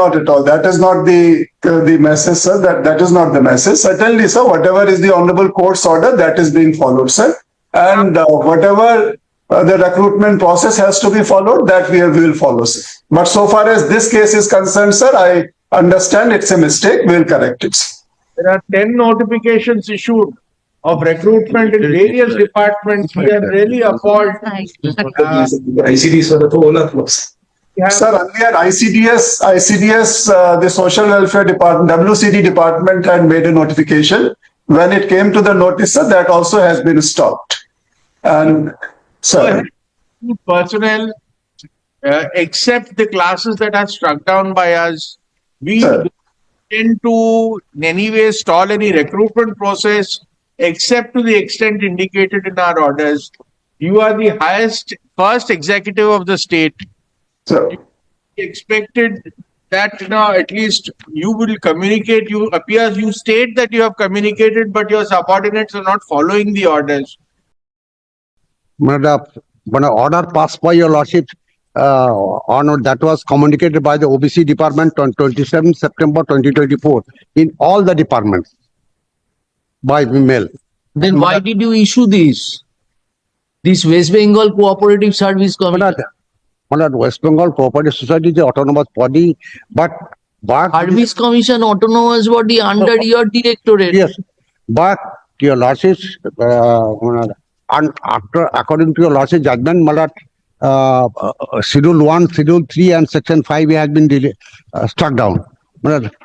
Not at all. That is not the message, sir. That is not the message. Certainly, sir, whatever is the Honorable Court's order, that is being followed, sir. And whatever the recruitment process has to be followed, that we will follow, sir. But so far as this case is concerned, sir, I understand it's a mistake. We will correct it. There are 10 notifications issued of recruitment in various departments. We are really appalled. ICDs for the whole Sir, earlier ICDS, the Social Welfare Department, WCD department had made a notification. When it came to the notice, sir, that also has been stopped. And, sir. Personnel, except the classes that are struck down by us, we tend to in any way stall any recruitment process, except to the extent indicated in our orders. You are the first executive of the state. So, Expected that at least you will communicate. You state that you have communicated, but your subordinates are not following the orders. When an order passed by your lordship, that was communicated by the OBC department on 27 September 2024 in all the departments by mail. Then why did you issue this West Bengal Cooperative Service Commission? West Bengal Cooperative Society is an autonomous body, but Service Commission autonomous body under your directorate. Yes, but your lordship, according to your lordship judgment, Schedule 1, Schedule 3 and Section 5 has been struck down.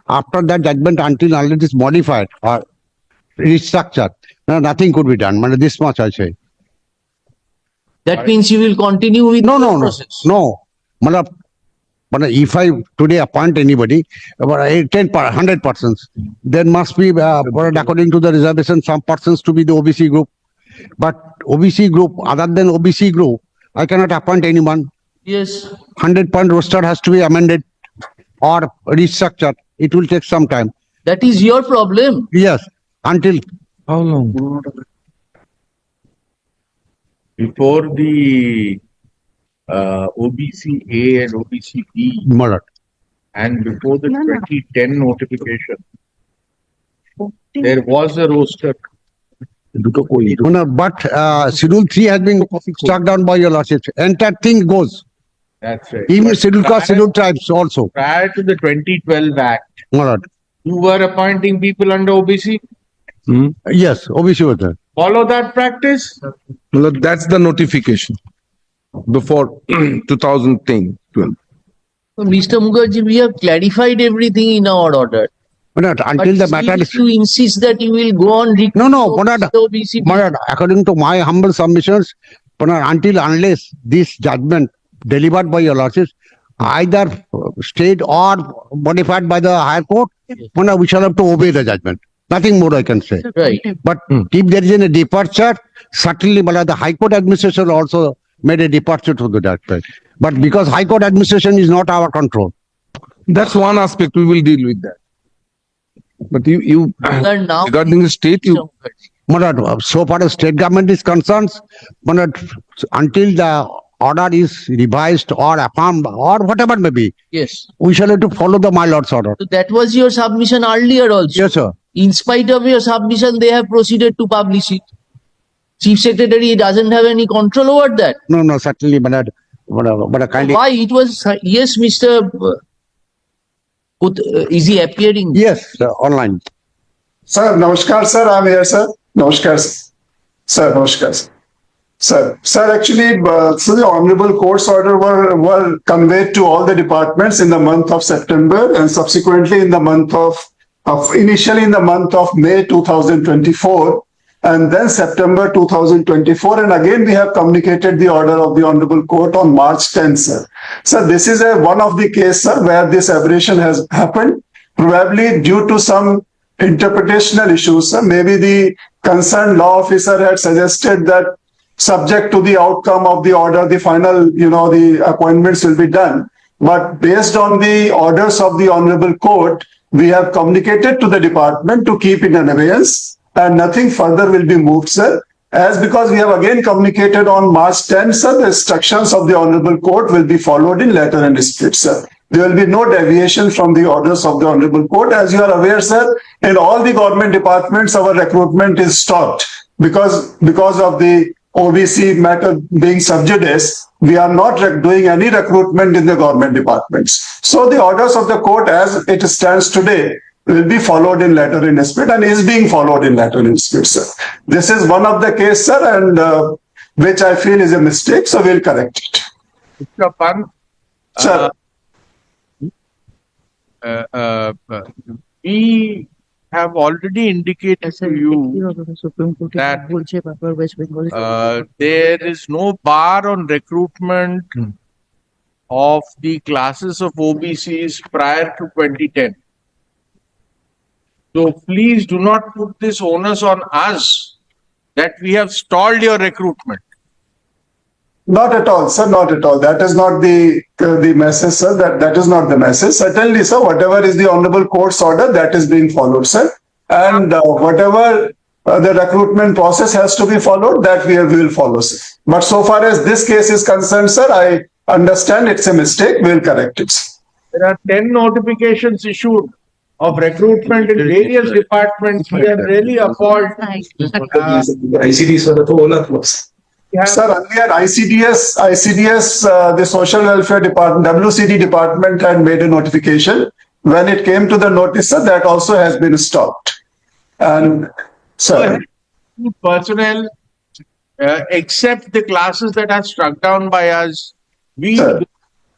After that judgment, until it is modified or restructured, nothing could be done. This much I say. That means you will continue with the process. No. If I today appoint anybody, 100 persons, there must be, according to the reservation, some persons to be the OBC group. But OBC group, other than OBC group, I cannot appoint anyone. Yes. 100-point roster has to be amended or restructured. It will take some time. That is your problem. Yes. Until how long? Before the OBC-A and OBC-B and before the 2010 notification, there was a roster. But Schedule 3 has been struck down by your lordship. Entire thing goes. That's right. Even Schedule Caste, Schedule Tribes also. Prior to the 2012 Act, you were appointing people under OBC? Yes, OBC was there. Follow that practice? That's the notification before 2010. Mr. Mukherjee, we have clarified everything in our order. Until the matter is. You insist that you will go on. According to my humble submissions, unless this judgment delivered by your lordships, either stayed or modified by the higher court, we shall have to obey the judgment. Nothing more I can say. Right. But if there is a departure, certainly the High Court administration also made a departure to the judgment. But because High Court administration is not our control. That's one aspect, we will deal with that. But you regarding the state, so far as state government is concerned, until the order is revised or affirmed or whatever may be, yes, we shall have to follow the my lord's order. So that was your submission earlier also. Yes, sir. In spite of your submission, they have proceeded to publish it. Chief Secretary doesn't have any control over that. No, certainly, but kindly. Why it was? Yes, Mr. Is he appearing? Yes, online. Sir, namaskar, sir. I'm here, sir. Namaskar, sir. Namaskar, sir. Sir, actually, so the Honorable Court's order were conveyed to all the departments in the month of September and subsequently in the month initially in the month of May 2024 and then September 2024, and again we have communicated the order of the Honorable Court on March 10th, sir. So this is one of the cases, sir, where this aberration has happened, probably due to some interpretational issues, sir. Maybe the concerned law officer had suggested that subject to the outcome of the order, the final, the appointments will be done. But based on the orders of the Honorable Court, we have communicated to the department to keep in abeyance and nothing further will be moved, sir. Because we have again communicated on March 10th, sir, the instructions of the Honorable Court will be followed in letter and spirit, sir. there will be no deviation from the orders of the Honorable Court. As you are aware, sir, in all the government departments, our recruitment is stopped because of the OBC matter being sub judice. We are not doing any recruitment in the government departments. So the orders of the court as it stands today will be followed in letter in spirit and is being followed in letter in spirit, sir. This is one of the case, sir, and which I feel is a mistake, so we'll correct it. Mr. Pant, Sir, we have already indicated to you that there is no bar on recruitment of the classes of OBCs prior to 2010. So please do not put this onus on us that we have stalled your recruitment. not at all, sir, not at all. That is not the message, sir. That is not the message. Certainly, sir, whatever is the Honorable Court's order, that is being followed, sir. And whatever the recruitment process has to be followed, that we will follow, sir. But so far as this case is concerned, sir, I understand it's a mistake. We'll correct it. There are 10 notifications issued of recruitment in various departments. We are really appalled. ICDs for the whole Sir, earlier ICDS, the Social Welfare Department, WCD Department had made a notification. When it came to the notice, sir, that also has been stopped. And, sir, Personnel, except the classes that are struck down by us, we Sir.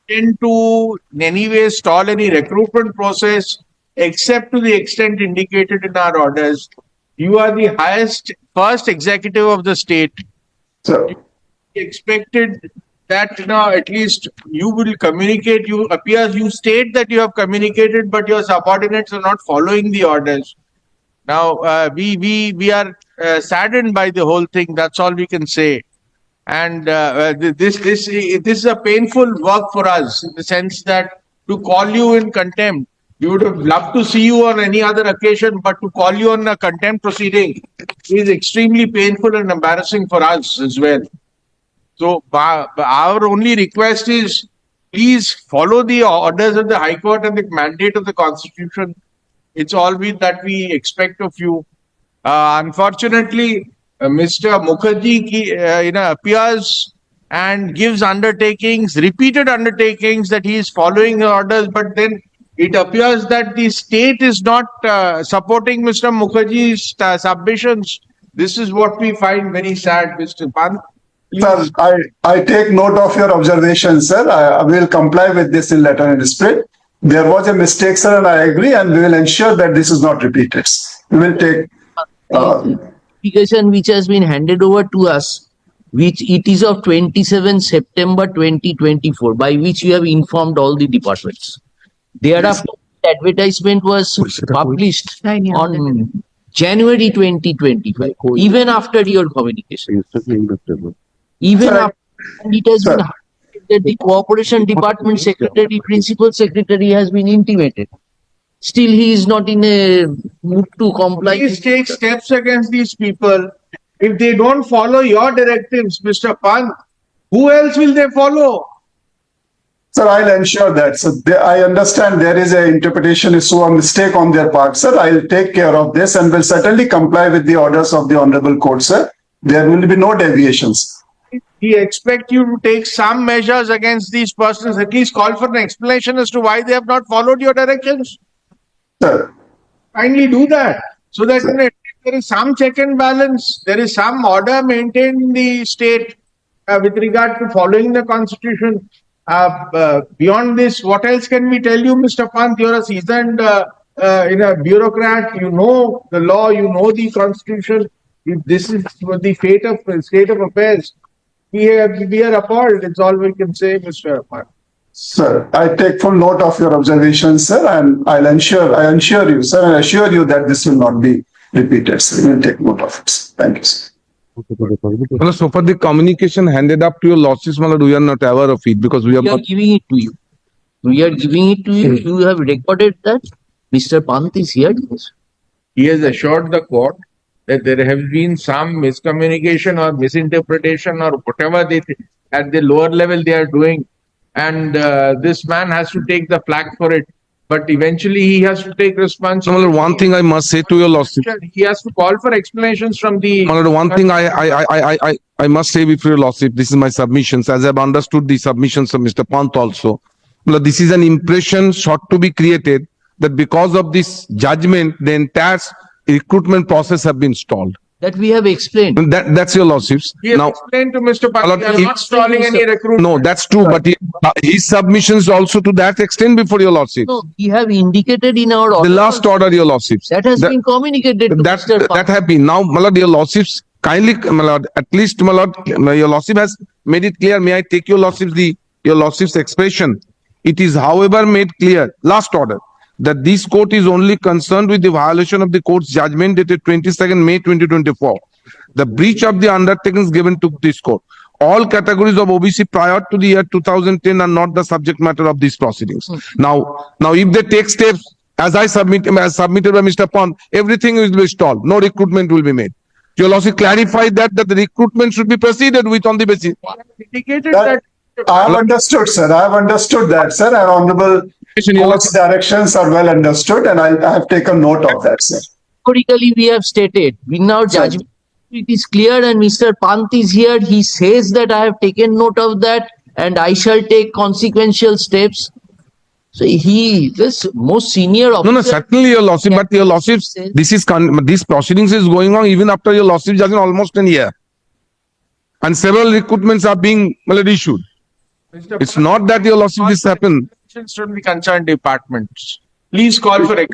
intend to in any way stall any recruitment process except to the extent indicated in our orders. You are the first executive of the state. sir, Expected that at least you will communicate. You state that you have communicated, but your subordinates are not following the orders. Now we are saddened by the whole thing. That's all we can say. And this is a painful work for us in the sense that to call you in contempt, we would have loved to see you on any other occasion, but to call you on a contempt proceeding is extremely painful and embarrassing for us as well. So our only request is please follow the orders of the High Court and the mandate of the Constitution. It's all that we expect of you. Unfortunately, Mr. Mukherjee appears and gives repeated undertakings that he is following the orders, but then it appears that the state is not supporting Mr. Mukherjee's submissions. This is what we find very sad, Mr. Pant. sir, I take note of your observation, sir. I will comply with this in letter and spirit. There was a mistake, sir, and I agree, and we will ensure that this is not repeated. We will take. Application which has been handed over to us, which it is of 27 September 2024, by which you have informed all the departments. Thereafter, the advertisement was published on January 2025, even after your communication. Even Sir, after it has been sir. highlighted that the cooperation department secretary, principal secretary has been intimated. Still, he is not in a mood to comply. Please take steps against these people. If they don't follow your directives, Mr. Pant, who else will they follow? Sir, I'll ensure that. So I understand there is an interpretation issue or mistake on their part, sir. I'll take care of this and will certainly comply with the orders of the Honorable Court, sir. There will be no deviations. We expect you to take some measures against these persons, at least call for an explanation as to why they have not followed your directions. Sir, Kindly do that so that there is some check and balance, there is some order maintained in the state with regard to following the Constitution. Beyond this, what else can we tell you, Mr. Pant? You're a seasoned bureaucrat. You know the law, you know the Constitution. If this is the state of affairs, we are appalled. It's all we can say, Mr. Pant. sir, I take full note of your observations, sir, and I assure you, sir, and assure you that this will not be repeated, sir. We will take note of it. Thank you, sir. So far the communication handed up to your losses, we are not aware of it because we have We are not. giving it to you. We are giving it to you. You have recorded that. Mr. Pant is here. He has assured the court that there has been some miscommunication or misinterpretation or whatever at the lower level they are doing. and this man has to take the flak for it. But eventually he has to take responsibility. One thing I must say to your lordship. He has to call for explanations from the. One thing I must say before your lordship, this is my submissions, as I've understood the submissions of Mr. Pant also. This is an impression sought to be created that because of this judgment, the entire recruitment process have been stalled. That we have explained. That's your lordships. He has Now, explained to Mr. Lord, Pant, we are if- not stalling any recruitment. no, that's true, but his submissions also to that extent before your lordships. No, we have indicated in our The order. last order, your lordships. That has been communicated to that Mr. that have been. Now, my lord, your lordships kindly, my lord, at least, my lord, your lordship has made it clear. May I take your lordships your lordship's expression? It is, however, made clear, last order, that this court is only concerned with the violation of the court's judgment dated 22nd May 2024. The breach of the undertakings given to this court. All categories of OBC prior to the year 2010 are not the subject matter of these proceedings. Now, if they take steps as submitted by Mr. Pant, everything will be stalled. No recruitment will be made. Your lordship clarified that the recruitment should be proceeded with on the basis. Indicated That- that. I have understood, sir. I have understood that, sir. And honorable court's directions are well understood, and I have taken note of that, sir. Historically, we have stated, in our judgment, it is clear, and Mr. Pant is here. He says that I have taken note of that, and I shall take consequential steps. So he, this most senior officer. No, certainly your lordship, but your lordship, this proceedings is going on even after your lordship judgment almost a year. And several recruitments are being issued. Mr. It's Pant, not that your lordship this happened. from the concerned departments. Please call for. I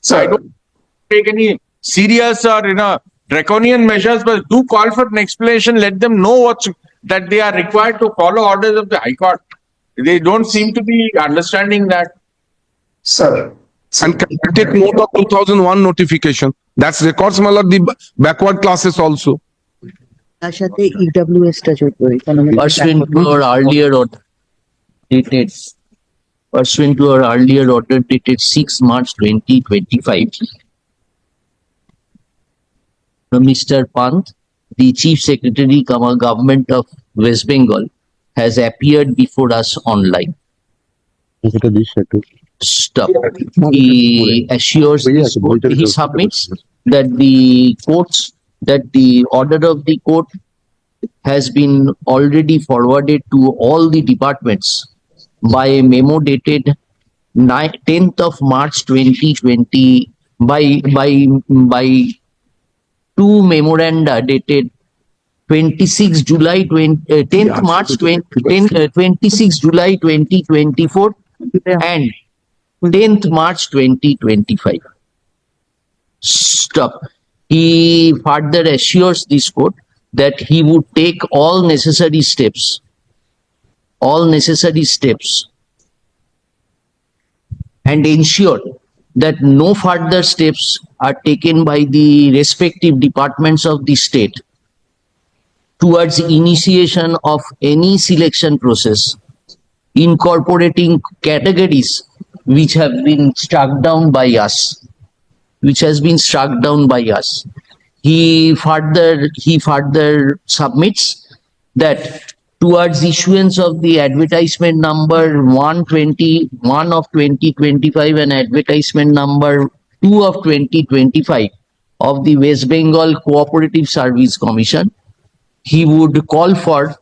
Sir, don't take any serious or draconian measures, but do call for an explanation. Let them know that they are required to follow orders of the High Court. They don't seem to be understanding that. sir. And can you take note of 2001 notification? That's records, my lord, the backward classes also. তার সাথে EWS টা যোগ করি Pursuant to our earlier order dated, pursuant to our earlier order dated 6 March 2025. Mr. Pant, the Chief Secretary, Government of West Bengal, has appeared before us online. Stop. He assures this court, he submits that the order of the court has been already forwarded to all the departments by a memo dated 10th of March 2020 by two memoranda dated 26 July 10th March 26 July 2024 and 10th March 2025. Stop. He further assures this court that he would take all necessary steps and ensure that no further steps are taken by the respective departments of the state towards initiation of any selection process incorporating categories which have been struck down by us. He further submits that towards issuance of the advertisement number 121 of 2025 and advertisement number 2 of 2025 of the West Bengal Cooperative Service Commission, he would call for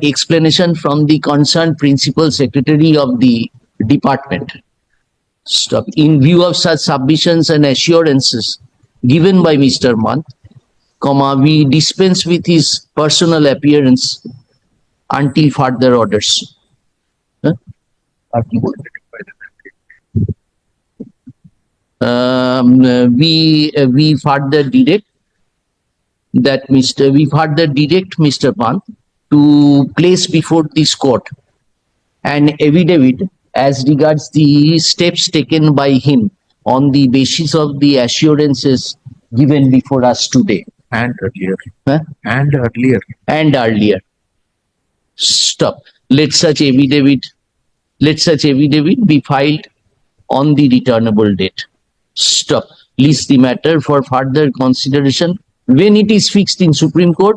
explanation from the concerned principal secretary of the department. Stop. In view of such submissions and assurances given by Mr. Pant, we dispense with his personal appearance until further orders. We further direct Mr. Pant to place before this court an affidavit as regards the steps taken by him on the basis of the assurances given before us today. And earlier. Huh? And earlier. Stop. Let such affidavit be filed on the returnable date. Stop. List the matter for further consideration when it is fixed in Supreme Court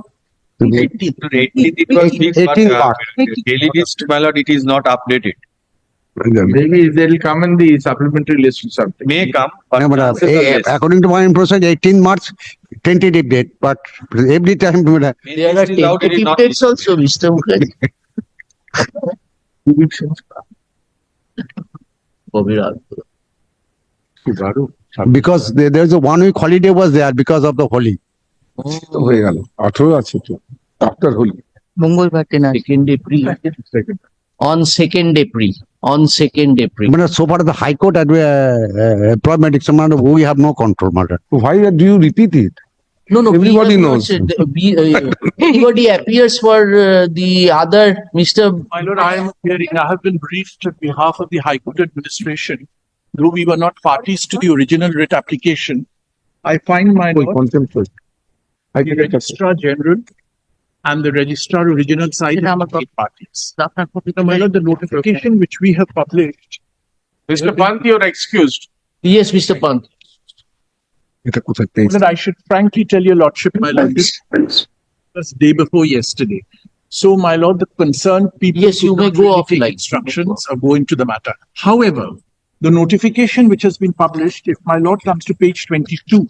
18th it was fixed, but 18 part. daily list, my lord, it is not updated. Maybe they'll come in the supplementary list or something. May come, but No, but, chances are less. according to my impression, 18 March, tentative date, but every time, May There are list is out, it is tentative not dates also, Mr. Mukherjee. Khobarhub. because there's a 1 week holiday was there because of the Holi. তো হয়ে গেল 18 আছে তো after Holi মঙ্গলবার train আসবে। 2nd April. On 2nd April. On 2nd April. But so far the High Court employment examiner, we have no control matter. why do you repeat it No, no. Everybody we have knows. not said- Anybody appears for the other, Mr. My lord, I am appearing. I have been briefed on behalf of the High Court administration. Though we were not parties to the original writ application, I find, my ওই lord, contempt for the Registrar General and the Registrar Original side এটা are আমার eight parties. আপনার copy Now, my lord, the notification which we have published, Mr. Pant, you're excused. Yes, Mr. Pant. এটা কোথায় পেয়েছে that I should frankly tell your lordship, my lord, this was day before yesterday. So, my lord, the concerned people Yes, you could may not go really take offline. instructions or go into the matter. However, the notification which has been published, if my lord comes to page 22,